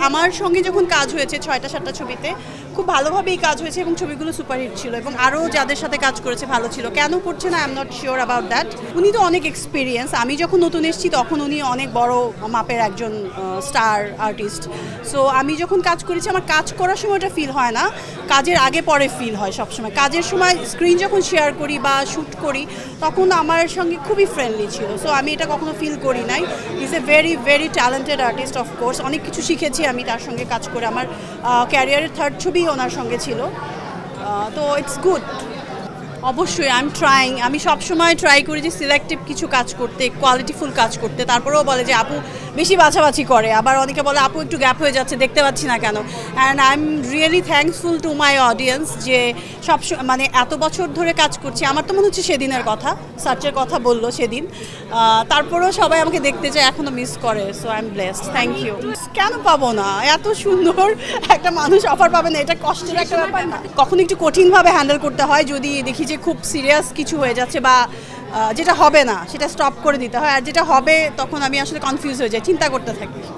আমার সঙ্গে যখন কাজ হয়েছে ৬টা ৭টা ছবিতে খুব ভালোভাবেই কাজ হয়েছে এবং ছবিগুলো সুপারহিট ছিল এবং আরও যাদের সাথে কাজ করেছে ভালো ছিল। কেন করছে না I am not sure about that. উনি তো অনেক এক্সপিরিয়েন্স, আমি যখন নতুন এসেছি তখন উনি অনেক বড় মাপের একজন স্টার আর্টিস্ট। সো আমি যখন কাজ করেছি আমার কাজ করার সময় ওটা ফিল হয় না, কাজের আগে পরে ফিল হয় সবসময়। কাজের সময় স্ক্রিন যখন শেয়ার করি বা শ্যুট করি তখন আমার সঙ্গে খুবই ফ্রেন্ডলি ছিল। সো আমি এটা কখনো ফিল করি নাই। Is a very very talented artist. Of course অনেক কিছু শিখেছি আমি তার সঙ্গে কাজ করে। আমার ক্যারিয়ারের 3rd ছবি ওনার সঙ্গে ছিল। তো ইটস গুড। অবশ্যই আই এম ট্রাইং। আমি সবসময় ট্রাই করি যে সিলেক্টিভ কিছু কাজ করতে, কোয়ালিটিফুল কাজ করতে। তারপরেও বলে যে আপু বেশি বাছাবাছি করে, আবার অনেকে বলে আপু একটু গ্যাপ হয়ে যাচ্ছে, দেখতে পাচ্ছি না কেন। And I am really thankful to my audience যে মানে এত বছর ধরে কাজ করছি। আমার তো মনে হচ্ছে সেদিনের কথা, সার্চের কথা বললো সেদিন, তারপরেও সবাই আমাকে দেখতে চায়, এখনও মিস করে। So I am blessed, thank you. কেন পাবো না? এত সুন্দর একটা মানুষ অফার পাবে না, এটা কষ্টের একটা ব্যাপার না? কখনো একটু কঠিনভাবে হ্যান্ডেল করতে হয় যদি দেখি যে খুব সিরিয়াস কিছু হয়ে যাচ্ছে বা যেটা হবে না সেটা স্টপ করে দিতে হয়, আর যেটা হবে তখন আমি আসলে কনফিউজ হয়ে যাই, চিন্তা করতে থাকি।